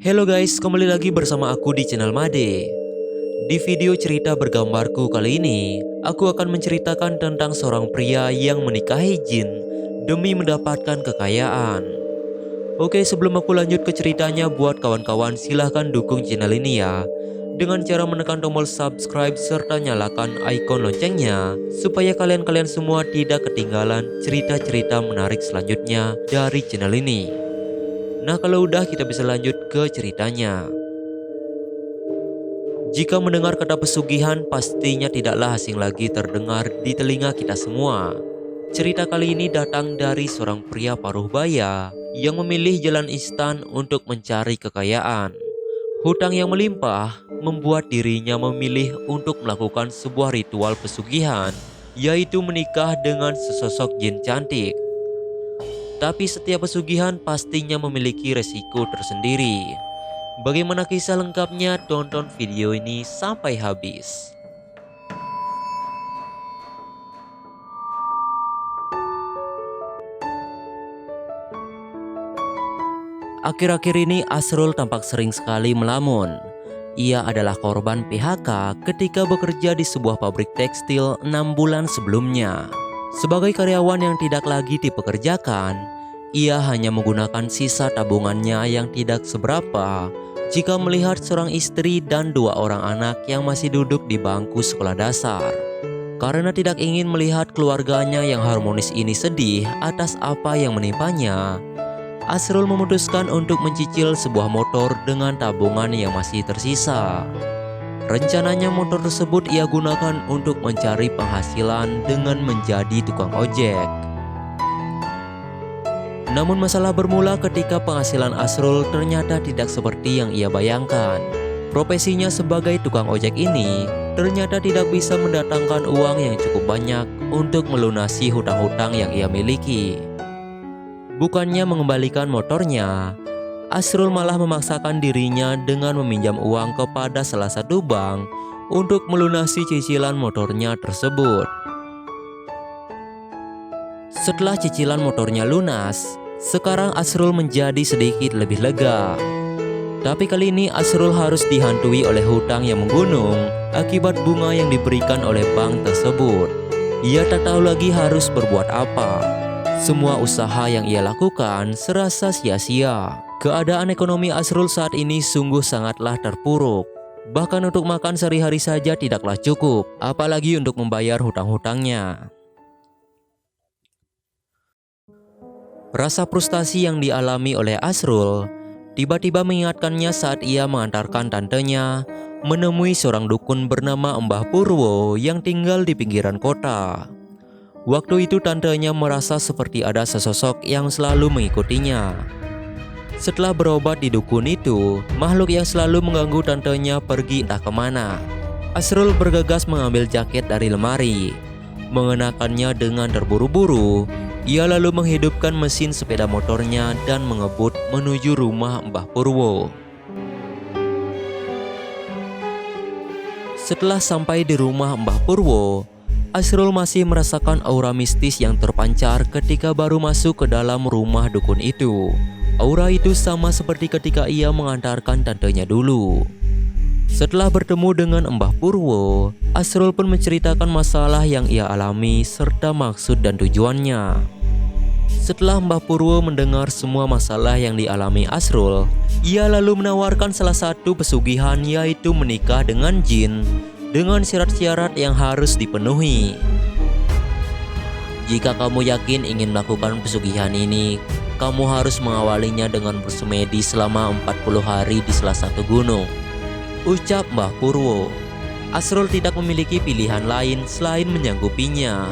Halo guys, kembali lagi bersama aku di channel Made. Di video cerita bergambarku kali ini, aku akan menceritakan tentang seorang pria yang menikahi jin demi mendapatkan kekayaan. Oke, sebelum aku lanjut ke ceritanya, buat kawan-kawan silahkan dukung channel ini ya, dengan cara menekan tombol subscribe serta nyalakan icon loncengnya, supaya kalian semua tidak ketinggalan cerita-cerita menarik selanjutnya dari channel ini. Nah, kalau udah, kita bisa lanjut ke ceritanya. Jika mendengar kata pesugihan, pastinya tidaklah asing lagi terdengar di telinga kita semua. Cerita kali ini datang dari seorang pria paruh baya yang memilih jalan instan untuk mencari kekayaan. Hutang yang melimpah membuat dirinya memilih untuk melakukan sebuah ritual pesugihan, yaitu menikah dengan sesosok jin cantik. Tapi setiap pesugihan pastinya memiliki resiko tersendiri. Bagaimana kisah lengkapnya? Tonton video ini sampai habis. Akhir-akhir ini Asrul tampak sering sekali melamun. Ia adalah korban PHK ketika bekerja di sebuah pabrik tekstil 6 bulan sebelumnya. Sebagai karyawan yang tidak lagi dipekerjakan, ia hanya menggunakan sisa tabungannya yang tidak seberapa jika melihat seorang istri dan 2 orang anak yang masih duduk di bangku sekolah dasar. Karena tidak ingin melihat keluarganya yang harmonis ini sedih atas apa yang menimpanya, Asrul memutuskan untuk mencicil sebuah motor dengan tabungan yang masih tersisa. Rencananya motor tersebut ia gunakan untuk mencari penghasilan dengan menjadi tukang ojek. Namun masalah bermula ketika penghasilan Asrul ternyata tidak seperti yang ia bayangkan. Profesinya sebagai tukang ojek ini ternyata tidak bisa mendatangkan uang yang cukup banyak untuk melunasi hutang-hutang yang ia miliki. Bukannya mengembalikan motornya, Asrul malah memaksakan dirinya dengan meminjam uang kepada salah satu bank untuk melunasi cicilan motornya tersebut. Setelah cicilan motornya lunas, sekarang Asrul menjadi sedikit lebih lega. Tapi kali ini Asrul harus dihantui oleh hutang yang menggunung akibat bunga yang diberikan oleh bank tersebut. Ia tak tahu lagi harus berbuat apa. Semua usaha yang ia lakukan serasa sia-sia. Keadaan ekonomi Asrul saat ini sungguh sangatlah terpuruk. Bahkan untuk makan sehari-hari saja tidaklah cukup, apalagi untuk membayar hutang-hutangnya. Rasa frustasi yang dialami oleh Asrul tiba-tiba mengingatkannya saat ia mengantarkan tantenya menemui seorang dukun bernama Mbah Purwo yang tinggal di pinggiran kota. Waktu itu tantenya merasa seperti ada sesosok yang selalu mengikutinya. Setelah berobat di dukun itu, makhluk yang selalu mengganggu tantenya pergi entah kemana. Asrul bergegas mengambil jaket dari lemari. Mengenakannya dengan terburu-buru, ia lalu menghidupkan mesin sepeda motornya dan mengebut menuju rumah Mbah Purwo. Setelah sampai di rumah Mbah Purwo, Asrul masih merasakan aura mistis yang terpancar ketika baru masuk ke dalam rumah dukun itu. Aura itu sama seperti ketika ia mengantarkan tantenya dulu. Setelah bertemu dengan Mbah Purwo, Asrul pun menceritakan masalah yang ia alami serta maksud dan tujuannya. Setelah Mbah Purwo mendengar semua masalah yang dialami Asrul, ia lalu menawarkan salah satu pesugihan, yaitu menikah dengan jin dengan syarat-syarat yang harus dipenuhi. Jika kamu yakin ingin melakukan pesugihan ini, kamu harus mengawalinya dengan bersemedi selama 40 hari di salah satu gunung, ucap Mbah Purwo. Asrul tidak memiliki pilihan lain selain menyanggupinya.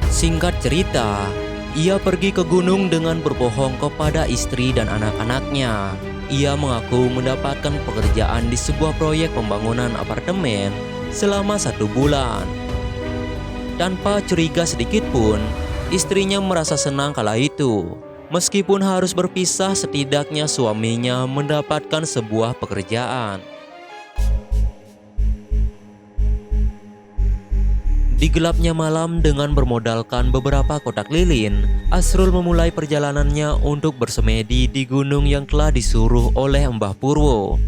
Singkat cerita, ia pergi ke gunung dengan berbohong kepada istri dan anak-anaknya. Ia mengaku mendapatkan pekerjaan di sebuah proyek pembangunan apartemen selama 1 bulan. Tanpa curiga sedikit pun, istrinya merasa senang kala itu. Meskipun harus berpisah, setidaknya suaminya mendapatkan sebuah pekerjaan. Di gelapnya malam dengan bermodalkan beberapa kotak lilin, Asrul memulai perjalanannya untuk bersemedi di gunung yang telah disuruh oleh Mbah Purwo.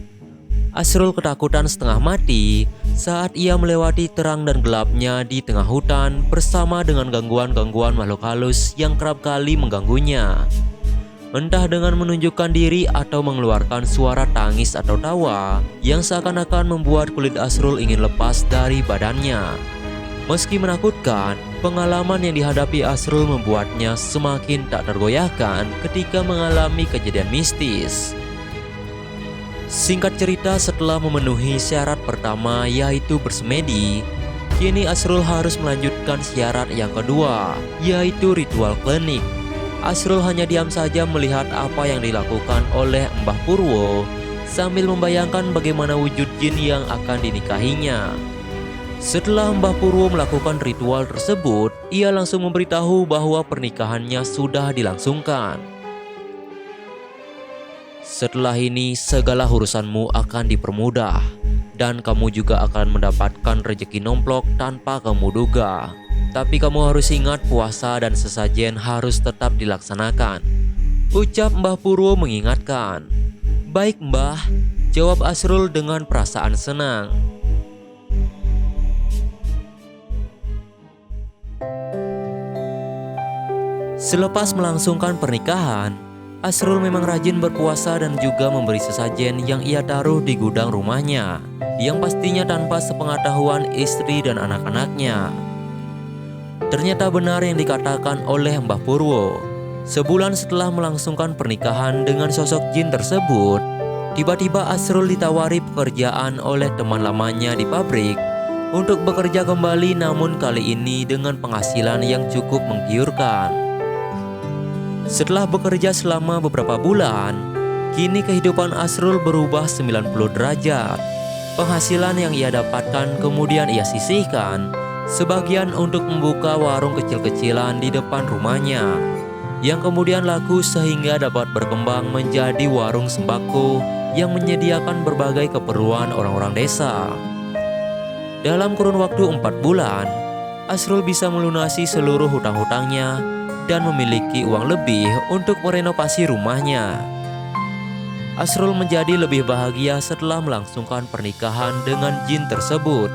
Asrul ketakutan setengah mati saat ia melewati terang dan gelapnya di tengah hutan bersama dengan gangguan-gangguan makhluk halus yang kerap kali mengganggunya. Entah dengan menunjukkan diri atau mengeluarkan suara tangis atau tawa yang seakan-akan membuat kulit Asrul ingin lepas dari badannya. Meski menakutkan, pengalaman yang dihadapi Asrul membuatnya semakin tak tergoyahkan ketika mengalami kejadian mistis. Singkat cerita, setelah memenuhi syarat pertama yaitu bersemedi, kini Asrul harus melanjutkan syarat yang kedua, yaitu ritual klinik. Asrul hanya diam saja melihat apa yang dilakukan oleh Mbah Purwo sambil membayangkan bagaimana wujud jin yang akan dinikahinya. Setelah Mbah Purwo melakukan ritual tersebut, ia langsung memberitahu bahwa pernikahannya sudah dilangsungkan. Setelah ini, segala urusanmu akan dipermudah, dan kamu juga akan mendapatkan rezeki nomplok tanpa kamu duga. Tapi kamu harus ingat puasa dan sesajen harus tetap dilaksanakan, ucap Mbah Purwo mengingatkan. Baik Mbah, jawab Asrul dengan perasaan senang. Selepas melangsungkan pernikahan, Asrul memang rajin berpuasa dan juga memberi sesajen yang ia taruh di gudang rumahnya, yang pastinya tanpa sepengetahuan istri dan anak-anaknya. Ternyata benar yang dikatakan oleh Mbah Purwo. Sebulan setelah melangsungkan pernikahan dengan sosok jin tersebut, tiba-tiba Asrul ditawari pekerjaan oleh teman lamanya di pabrik untuk bekerja kembali, namun kali ini dengan penghasilan yang cukup menggiurkan. Setelah bekerja selama beberapa bulan, kini kehidupan Asrul berubah 90 derajat. Penghasilan yang ia dapatkan kemudian ia sisihkan sebagian untuk membuka warung kecil-kecilan di depan rumahnya, yang kemudian laku sehingga dapat berkembang menjadi warung sembako yang menyediakan berbagai keperluan orang-orang desa. Dalam kurun waktu 4 bulan, Asrul bisa melunasi seluruh hutang-hutangnya dan memiliki uang lebih untuk merenovasi rumahnya. Asrul menjadi lebih bahagia setelah melangsungkan pernikahan dengan jin tersebut.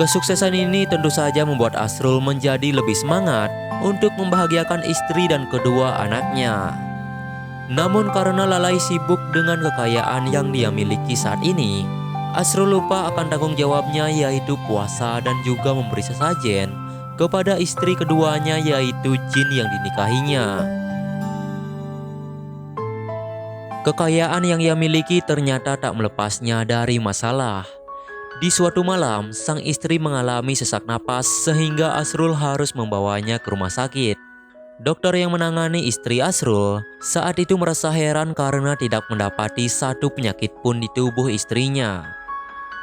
Kesuksesan ini tentu saja membuat Asrul menjadi lebih semangat untuk membahagiakan istri dan kedua anaknya. Namun karena lalai sibuk dengan kekayaan yang dia miliki saat ini, Asrul lupa akan tanggung jawabnya, yaitu puasa dan juga memberi sesajen kepada istri keduanya, yaitu jin yang dinikahinya. Kekayaan yang ia miliki ternyata tak melepasnya dari masalah. Di suatu malam, sang istri mengalami sesak napas sehingga Asrul harus membawanya ke rumah sakit. Dokter yang menangani istri Asrul saat itu merasa heran karena tidak mendapati satu penyakit pun di tubuh istrinya.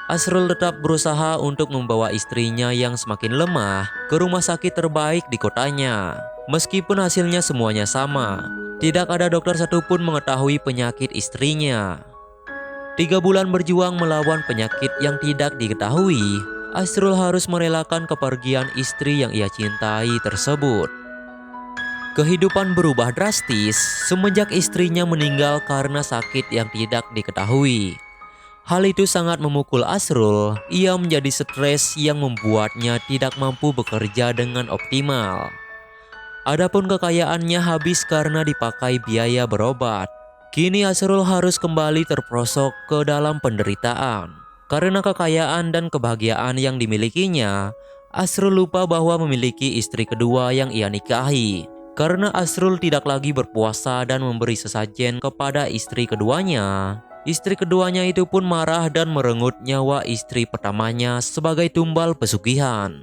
Asrul tetap berusaha untuk membawa istrinya yang semakin lemah ke rumah sakit terbaik di kotanya. Meskipun hasilnya semuanya sama, tidak ada dokter satupun mengetahui penyakit istrinya. 3 bulan berjuang melawan penyakit yang tidak diketahui, Asrul harus merelakan kepergian istri yang ia cintai tersebut. Kehidupan berubah drastis semenjak istrinya meninggal karena sakit yang tidak diketahui. Hal itu sangat memukul Asrul. Ia menjadi stres yang membuatnya tidak mampu bekerja dengan optimal. Adapun kekayaannya habis karena dipakai biaya berobat. Kini Asrul harus kembali terperosok ke dalam penderitaan. Karena kekayaan dan kebahagiaan yang dimilikinya, Asrul lupa bahwa memiliki istri kedua yang ia nikahi. Karena Asrul tidak lagi berpuasa dan memberi sesajen kepada istri keduanya, istri keduanya itu pun marah dan merenggut nyawa istri pertamanya sebagai tumbal pesugihan.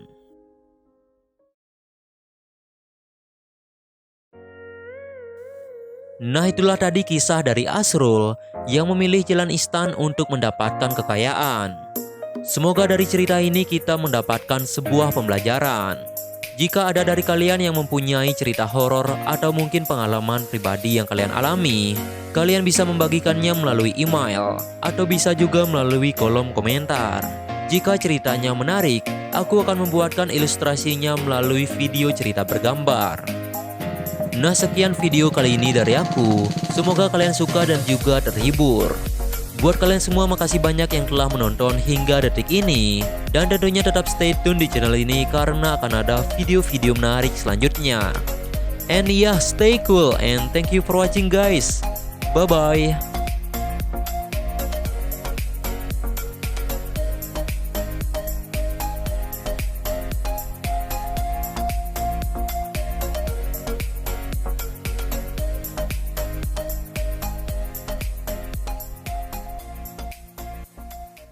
Nah, itulah tadi kisah dari Asrul yang memilih jalan instan untuk mendapatkan kekayaan. Semoga dari cerita ini kita mendapatkan sebuah pembelajaran. Jika ada dari kalian yang mempunyai cerita horor atau mungkin pengalaman pribadi yang kalian alami, kalian bisa membagikannya melalui email atau bisa juga melalui kolom komentar. Jika ceritanya menarik, aku akan membuatkan ilustrasinya melalui video cerita bergambar. Nah, sekian video kali ini dari aku. Semoga kalian suka dan juga terhibur. Buat kalian semua, makasih banyak yang telah menonton hingga detik ini. Dan tentunya tetap stay tune di channel ini karena akan ada video-video menarik selanjutnya. And yeah, stay cool and thank you for watching guys. Bye-bye.